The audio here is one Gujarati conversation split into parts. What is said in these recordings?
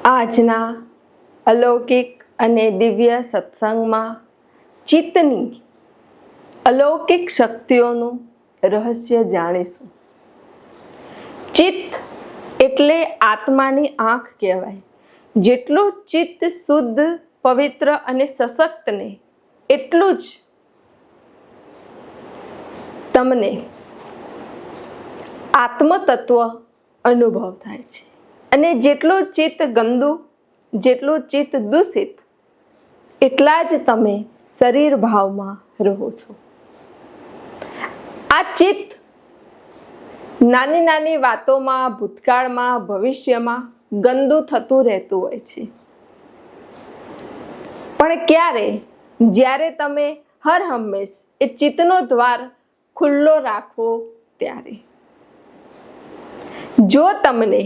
આજના અલૌકિક અને દિવ્ય સત્સંગમાં ચિત્તની અલૌકિક શક્તિઓનું રહસ્ય જાણીશું. ચિત્ત એટલે આત્માની આંખ કહેવાય. જેટલું ચિત્ત શુદ્ધ, પવિત્ર અને સશક્ત ને એટલું જ તમને આત્મતત્વ અનુભવ થાય છે. અને જેટલું ચિત્ત ગંદુ, જેટલું ચિત્ત દૂષિત, એટલા જ તમે શરીર ભાવમાં રહો છો. આ ચિત્ત નાની નાની વાતોમાં, ભૂતકાળમાં, ભવિષ્યમાં ગંદુ થતું રહેતું હોય છે. પણ ક્યારે? જ્યારે તમે હર હંમેશ એ ચિત્તનો દ્વાર ખુલ્લો રાખો ત્યારે. જો તમને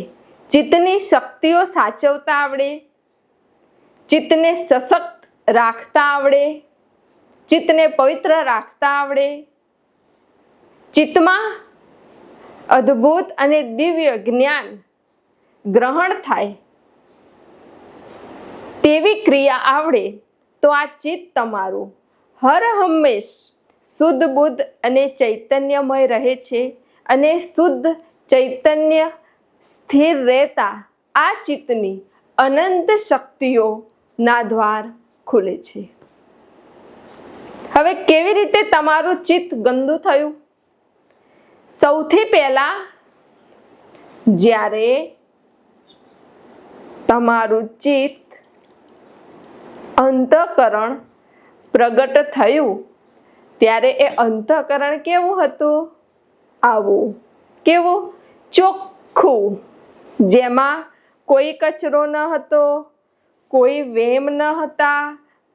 ચિત્તની શક્તિઓ સાચવતા આવડે, ચિત્તને સશક્ત રાખતા આવડે, ચિત્તને પવિત્ર રાખતા આવડે, ચિત્તમાં અદ્ભુત અને દિવ્ય જ્ઞાન ગ્રહણ થાય તેવી ક્રિયા આવડે, તો આ ચિત્ત તમારું હર હંમેશ શુદ્ધ, બુદ્ધ અને ચૈતન્યમય રહે છે. અને શુદ્ધ ચૈતન્ય સ્થિર રહેતા આ ચિત્તની અનંત શક્તિઓના દ્વાર ખુલે છે. હવે કેવી રીતે તમારું ચિત્ત ગંદુ થયું? સૌથી પહેલા જ્યારે તમારું ચિત્ત અંતઃકરણ પ્રગટ થયું ત્યારે એ અંતઃકરણ કેવું હતું? આવું. કેવું? ચોખ્ખું, જેમાં કોઈ કચરો ન હતો, કોઈ વેમ ન હતા,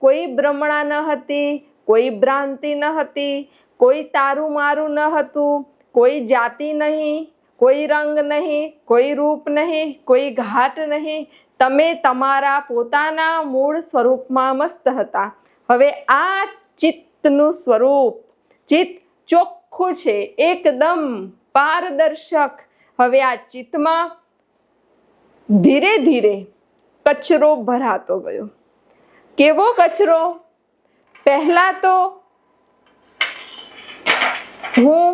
કોઈ ભ્રમણા ન હતી, કોઈ ભ્રાંતિ ન હતી, કોઈ તારું મારું ન હતું, કોઈ જાતિ નહીં, કોઈ રંગ નહીં, કોઈ રૂપ નહીં, કોઈ ઘાટ નહીં. તમે તમારા પોતાના મૂળ સ્વરૂપમાં મસ્ત હતા. હવે આ ચિત્તનું સ્વરૂપ, ચિત્ત ચોખ્ખું છે, એકદમ પારદર્શક. હવે આ ચિત્તમાં ધીરે ધીરે કચરો ભરાતો ગયો. કેવો કચરો? પહેલા તો હું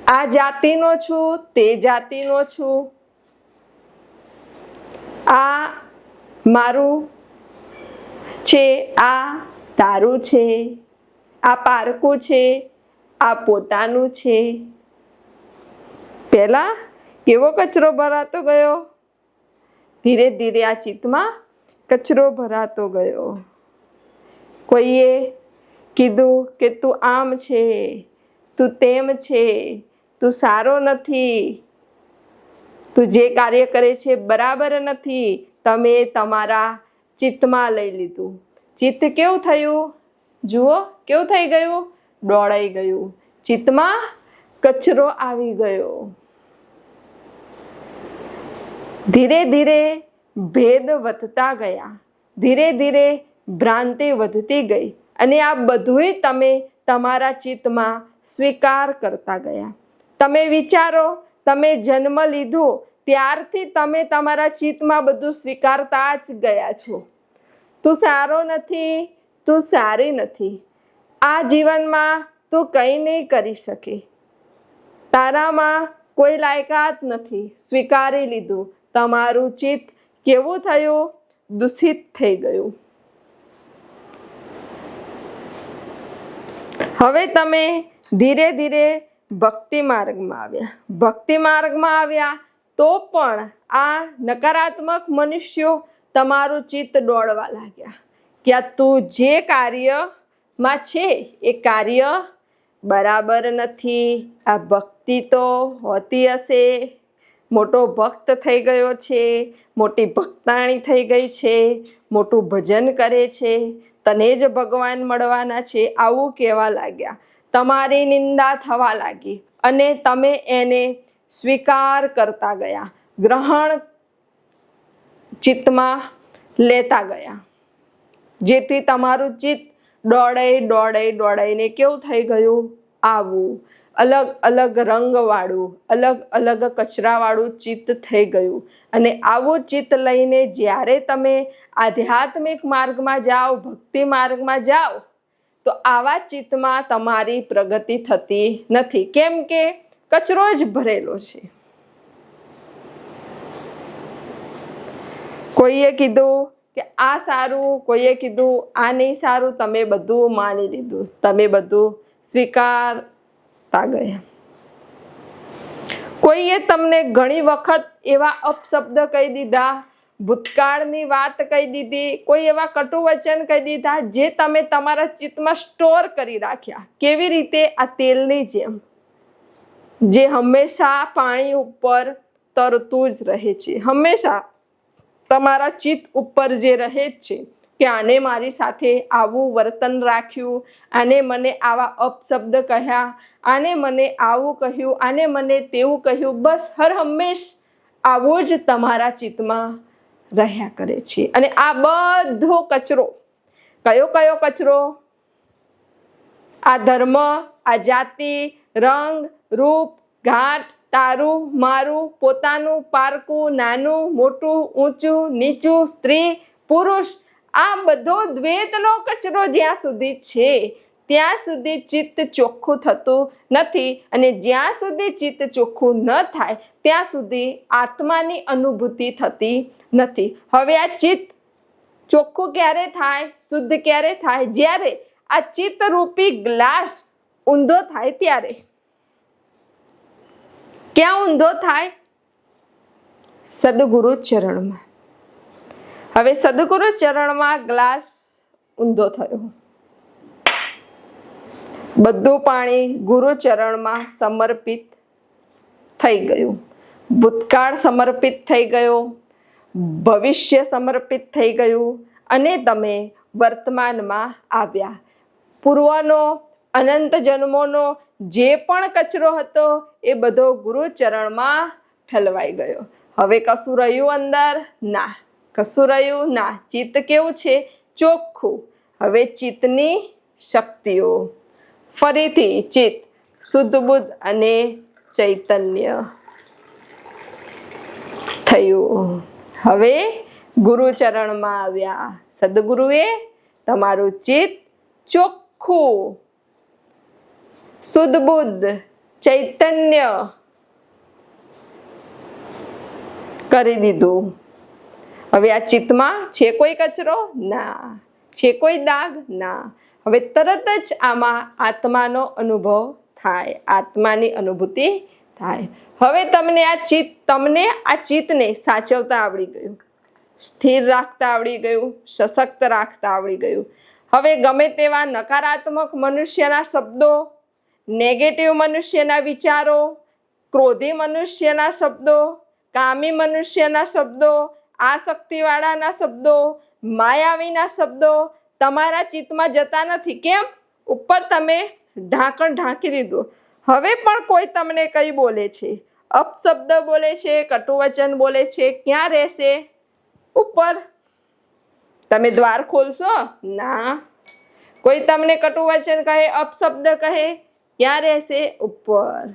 આ જાતિનો છું, તે જાતિનો છું, આ મારું છે, આ તારું છે, આ પારકું છે, આ પોતાનું છે. પહેલા કેવો કચરો ભરાતો ગયો? ધીરે ધીરે આ ચિત્તમાં કચરો ભરાતો ગયો. કોઈએ કીધું કે તું આમ છે, તું તેમ છે, તું સારો નથી, તું જે કાર્ય કરે છે બરાબર નથી. તમે તમારા ચિત્તમાં લઈ લીધું. ચિત્ત કેવું થયું? જુઓ કેવું થઈ ગયું? દોડાઈ ગયું. ચિત્તમાં કચરો આવી ગયો. ધીરે ધીરે ભેદ વધતા ગયા, ધીરે ધીરે ભ્રાંતિ વધતી ગઈ. અને આ બધુંય તમે તમારા ચિત્તમાં સ્વીકાર કરતા ગયા. તમે વિચારો, તમે જન્મ લીધો ત્યારથી તમે તમારા ચિત્તમાં બધું સ્વીકારતા જ ગયા છો. તું સારો નથી, તું સારી નથી, આ જીવનમાં તું કંઈ નહીં કરી શકે, તારામાં કોઈ લાયકાત નથી. સ્વીકારી લીધું. તમારું ચિત્ત કેવું થયું? દૂષિત થઈ ગયું. હવે તમે ધીરે ધીરે ભક્તિ માર્ગમાં આવ્યા. ભક્તિ માર્ગમાં આવ્યા તો પણ આ નકારાત્મક મનુષ્યો તમારું ચિત્ત દોડવા લાગ્યા કે આ તું જે કાર્યમાં છે એ કાર્ય બરાબર નથી. આ ભક્તિ તો હોતી હશે, મોટો ભક્ત થઈ ગયો છે, મોટી ભક્તાણી થઈ ગઈ છે, મોટું ભજન કરે છે, તને જ ભગવાન મળવાના છે, આવું કહેવા લાગ્યા. તમારી નિંદા થવા લાગી અને તમે એને સ્વીકાર કરતા ગયા, ગ્રહણ ચિત્તમાં લેતા ગયા. જેથી તમારું ચિત્ત દોડાઈને કેવું થઈ ગયું? આવું. અલગ અલગ રંગવાળું, અલગ અલગ કચરાવાળું ચિત્ત થઈ ગયું. અને આવું ચિત્ત લઈને જ્યારે તમે આધ્યાત્મિક માર્ગમાં જાઓ, ભક્તિ માર્ગમાં જાઓ, તો આવા ચિત્તમાં તમારી પ્રગતિ થતી નથી. કેમ કે કચરો જ ભરેલો છે. કોઈએ કીધું કે આ સારું, કોઈએ કીધું આ નહીં સારું, તમે બધું માની લીધું, તમે બધું સ્વીકારતા ગયા. કોઈએ તમને ઘણી વખત એવા અપશબ્દ કહી દીધા, ભૂતકાળની વાત કહી દીધી, કોઈ એવા કટુ વચન કહી દીધા જે તમે તમારા ચિત્તમાં સ્ટોર કરી રાખ્યા. કેવી રીતે? આ તેલની જેમ, જે હંમેશા પાણી ઉપર તરતું જ રહે છે. હંમેશા તમારા ચિત્ત ઉપર જે રહે જ છે કે આને મારી સાથે આવું વર્તન રાખ્યું, આને મને આવા અપશબ્દ કહ્યા, આને મને આવું કહ્યું, આને મને તેવું કહ્યું. બસ હર હંમેશ આવું જ તમારા ચિત્તમાં રહ્યા કરે છે. અને આ બધો કચરો, કયો કયો કચરો? આ ધર્મ, આ જાતિ, રંગ, રૂપ, ઘાટ, તારું, મારું, પોતાનું, પારકું, નાનું, મોટું, ઊંચું, નીચું, સ્ત્રી, પુરુષ, આ બધો દ્વૈતનો કચરો જ્યાં સુધી છે ત્યાં સુધી ચિત્ત ચોખ્ખું થતું નથી. અને જ્યાં સુધી ચિત્ત ચોખ્ખું ન થાય ત્યાં સુધી આત્માની અનુભૂતિ થતી નથી. હવે આ ચિત્ત ચોખ્ખું ક્યારે થાય, શુદ્ધ ક્યારે થાય? જ્યારે આ ચિત્તરૂપી ગ્લાસ ઊંધો થાય ત્યારે. ક્યાં ઊંધો થાય? સદગુરુ ચરણમાં. હવે સદગુરુ ચરણમાં ગ્લાસ ઊંધો થયો, બધું પાણી ગુરુ ચરણમાં સમર્પિત થઈ ગયું. ભૂતકાળ સમર્પિત થઈ ગયો, ભવિષ્ય સમર્પિત થઈ ગયું, અને તમે વર્તમાનમાં આવ્યા. પૂર્વનો, અનંત જન્મોનો જે પણ કચરો હતો એ બધો ગુરુ ચરણમાં ઠલવાઈ ગયો. હવે કશું રહ્યું અંદર? ના, કશું રહ્યું ના. ચિત્ત કેવું છે? ચોખ્ખું. હવે ચિત્તની શક્તિઓ, ફરીથી ચિત્ત શુદ્ધ બુદ્ધ અને ચૈતન્ય થયું. હવે ગુરુ ચરણમાં આવ્યા. સદગુરુએ તમારું ચિત્ત ચોખ્ખું, શુદ્ધ બુદ્ધ, ચૈતન્ય કરી દીધું. હવે આ ચિત્તમાં છે કોઈ કચરો? ના. છે કોઈ દાગ? ના. હવે તરત જ આમાં આત્માનો અનુભવ થાય, આત્માની અનુભૂતિ થાય. હવે તમને આ ચિત્તને સાચવતા આવડી ગયું, સ્થિર રાખતા આવડી ગયું, સશક્ત રાખતા આવડી ગયું. હવે ગમે તેવા નકારાત્મક મનુષ્યના શબ્દો, નેગેટિવ મનુષ્યના વિચારો, ક્રોધી મનુષ્યના શબ્દો, કામી મનુષ્યના શબ્દો, આસક્તિવાળાના શબ્દો, માયાવીના શબ્દો તમારા ચિત્તમાં જતા નથી. કેમ? ઉપર તમે ઢાંકણ ઢાંકી દીધું. હવે પણ કોઈ તમને કઈ બોલે છે, અપશબ્દ બોલે છે, કટુવચન બોલે છે, ક્યાં રહેશે? ઉપર. તમે દ્વાર ખોલશો? ના. કોઈ તમને કટુવચન કહે, અપશબ્દ કહે, ક્યાં રહેશે? ઉપર.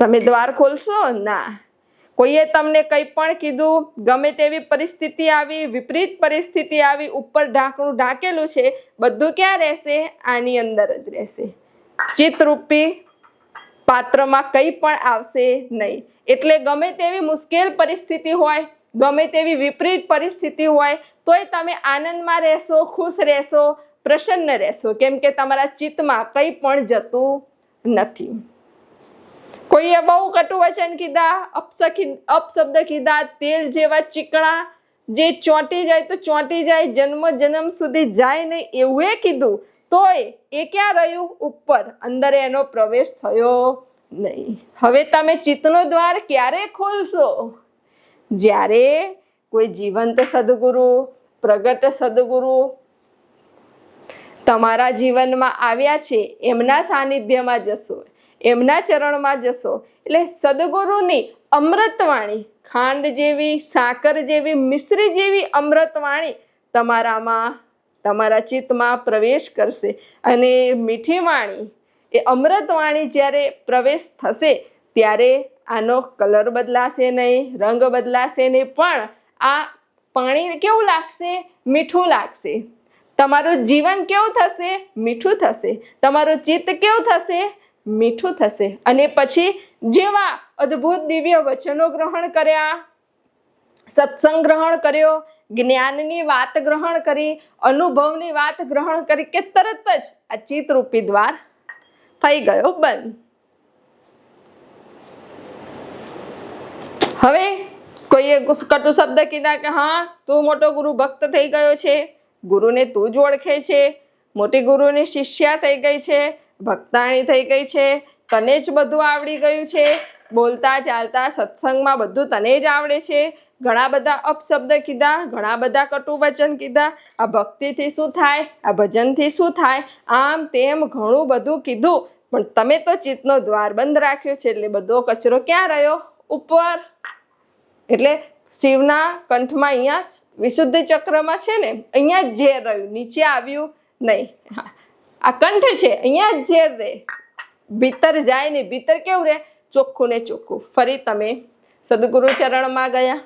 તમે દ્વાર ખોલશો? ના. કોઈએ તમને કંઈ પણ કીધું, ગમે તેવી પરિસ્થિતિ આવી, વિપરીત પરિસ્થિતિ આવી, ઉપર ઢાંકણું ઢાંકેલું છે, બધું ક્યાં રહેશે? આની અંદર જ રહેશે. ચિત્તરૂપી પાત્રમાં કંઈ પણ આવશે નહીં. એટલે ગમે તેવી મુશ્કેલ પરિસ્થિતિ હોય, ગમે તેવી વિપરીત પરિસ્થિતિ હોય, તોય તમે આનંદમાં રહેશો, ખુશ રહેશો, પ્રસન્ન રહેશો. કેમ કે તમારા ચિત્તમાં કંઈ પણ જતું નથી. કોઈએ બહુ કટુ વચન કીધા, અપશબ્દ કીધા, તેલ જેવા ચીકણા, જે ચોંટી જાય તો ચોંટી જાય, જન્મ જન્મ સુધી જાય નહીં, એવું કીધું, તોય એ ક્યાં રહ્યું? ઉપર. અંદર એનો પ્રવેશ થયો નહીં. હવે તમે ચિત્તનો દ્વાર ક્યારે ખોલશો? જ્યારે કોઈ જીવંત સદગુરુ, પ્રગટ સદગુરુ તમારા જીવનમાં આવ્યા છે, એમના સાનિધ્યમાં જશો, એમના ચરણમાં જશો. એટલે સદગુરુની અમૃતવાણી, ખાંડ જેવી, સાકર જેવી, મિશ્રી જેવી અમૃતવાણી તમારા ચિત્તમાં પ્રવેશ કરશે. અને મીઠી વાણી એ અમૃતવાણી જ્યારે પ્રવેશ થશે ત્યારે આનો કલર બદલાશે નહીં, રંગ બદલાશે નહીં, પણ આ પાણી કેવું લાગશે? મીઠું લાગશે. તમારું જીવન કેવું થશે? મીઠું થશે. તમારું ચિત્ત કેવું થશે? મીઠું થશે. અને પછી જેવા અદ્ભુત દિવ્ય વચનો ગ્રહણ કર્યા, સત્સંગ ગ્રહણ કર્યો, જ્ઞાનની વાત ગ્રહણ કરી, અનુભવની વાત ગ્રહણ કરી કે તરત જ આ ચિત્તરૂપી દ્વાર થઈ ગયો બંધ. હવે કોઈએ કટુ શબ્દ કીધા કે હા તું મોટો ગુરુ ભક્ત થઈ ગયો છે, ગુરુને તું જ ઓળખે છે, મોટી ગુરુની શિષ્યા થઈ ગઈ છે, ભક્તાણી થઈ ગઈ છે, તને જ બધું આવડી ગયું છે, બોલતા ચાલતા સત્સંગમાં બધું તને જ આવડે છે, ઘણા બધા અપશબ્દ કીધા, ઘણા બધા કટુ વચન કીધા, આ ભક્તિથી શું થાય, આ ભજનથી શું થાય, આમ તેમ ઘણું બધું કીધું, પણ તમે તો ચિત્તનો દ્વાર બંધ રાખ્યો છે. એટલે બધો કચરો ક્યાં રહ્યો? ઉપર. એટલે શિવના કંઠમાં અહીંયા વિશુદ્ધ ચક્રમાં છે ને, અહીંયા જ ઝેર રહ્યું, નીચે આવ્યું નહીં. આ કંઠ છે, અહીંયા જ ઝેર રહે, ભીતર જાય ને ભીતર કેવું રહે? ચોખ્ખું ને ચોખ્ખું. ફરી તમે સદગુરુ ચરણમાં ગયા,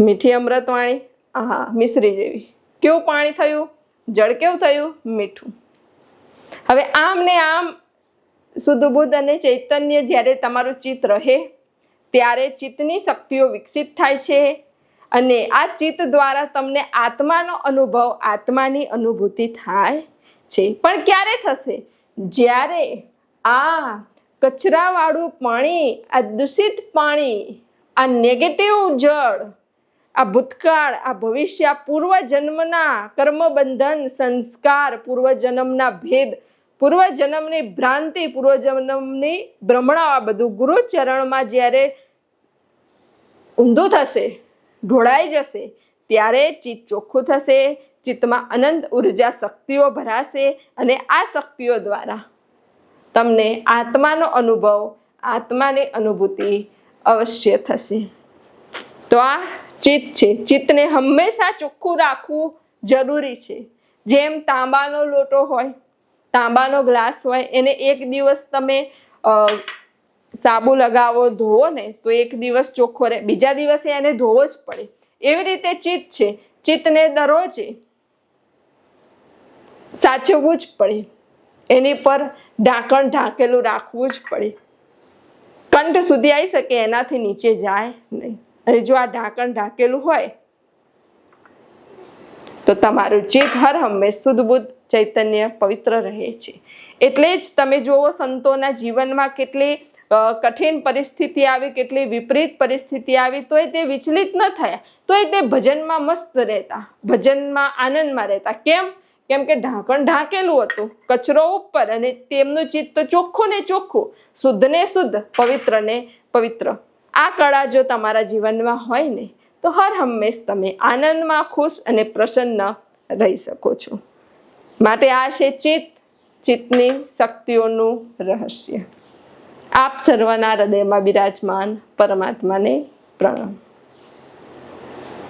મીઠી અમૃતવાણી, આહા મિશ્રી જેવી. કેવું પાણી થયું? જળ કેવું થયું? મીઠું. હવે આમ ને આમ શુદ્ધ બુદ્ધ અને ચૈતન્ય જ્યારે તમારું ચિત્ત રહે ત્યારે ચિત્તની શક્તિઓ વિકસિત થાય છે અને આ ચિત્ત દ્વારા તમને આત્માનો અનુભવ, આત્માની અનુભૂતિ થાય છે. પણ ક્યારે થશે? જ્યારે આ કચરાવાળું પાણી, આ દૂષિત પાણી, આ નેગેટિવ જળ, આ ભૂતકાળ, આ ભવિષ્ય, આ પૂર્વજન્મના કર્મબંધન, સંસ્કાર, પૂર્વજન્મના ભેદ, પૂર્વજન્મની ભ્રાંતિ, પૂર્વજન્મની ભ્રમણા, આ બધું ગુરુચરણમાં જ્યારે ઊંધું થશે, ઢોળાઈ જશે, ત્યારે ચિત્ત ચોખ્ખું થશે, ચિત્તમાં અનંત ઉર્જા શક્તિઓ ભરાશે અને આ શક્તિઓ દ્વારા તમને આત્માનો અનુભવ, આત્માની અનુભૂતિ અવશ્ય થશે. તો આ ચિત્ત છે. ચિત્તને હંમેશા ચોખ્ખું રાખવું જરૂરી છે. જેમ તાંબાનો લોટો હોય, તાંબાનો ગ્લાસ હોય, એને એક દિવસ તમે સાબુ લગાવો, ધોવો ને તો એક દિવસ ચોખ્ખો રહે, બીજા દિવસે એને ધોવો જ પડે. એવી રીતે ચિત્ત છે, ચિત્તને દરરોજે સાચવવું જ પડે, એની પર ઢાંકણ ઢાંકેલું રાખવું જ પડે. કંઠ સુધી આવી શકે, એનાથી નીચે જાય નહીં. અને જો આ ઢાંકણ ઢાંકેલું હોય તો તમારું ચિત્ત હર હંમેશ શુદ્ધ બુદ્ધ ચૈતન્ય પવિત્ર રહે છે. એટલે જ તમે જુઓ સંતોના જીવનમાં કેટલી કઠિન પરિસ્થિતિ આવી, કેટલી વિપરીત પરિસ્થિતિ આવી, તોય તે વિચલિત ન થયા, તોય તે ભજનમાં મસ્ત રહેતા, ભજનમાં આનંદમાં રહેતા. કેમ? કેમ કે ઢાંકણ ઢાંકેલું હતું, કચરો ઉપર, અને તેમનું ચિત્ત ચોખ્ખું ને ચોખ્ખું, શુદ્ધ ને શુદ્ધ, પવિત્ર ને પવિત્ર. આ કળા જો તમારા જીવનમાં હોય ને તો હર હંમેશ તમે આનંદમાં, ખુશ અને પ્રસન્ન રહી શકો છો. માટે આ છે ચિત્ત, ચિત્તની શક્તિઓનું રહસ્ય. આપ સર્વના હૃદયમાં બિરાજમાન પરમાત્માને પ્રણામ.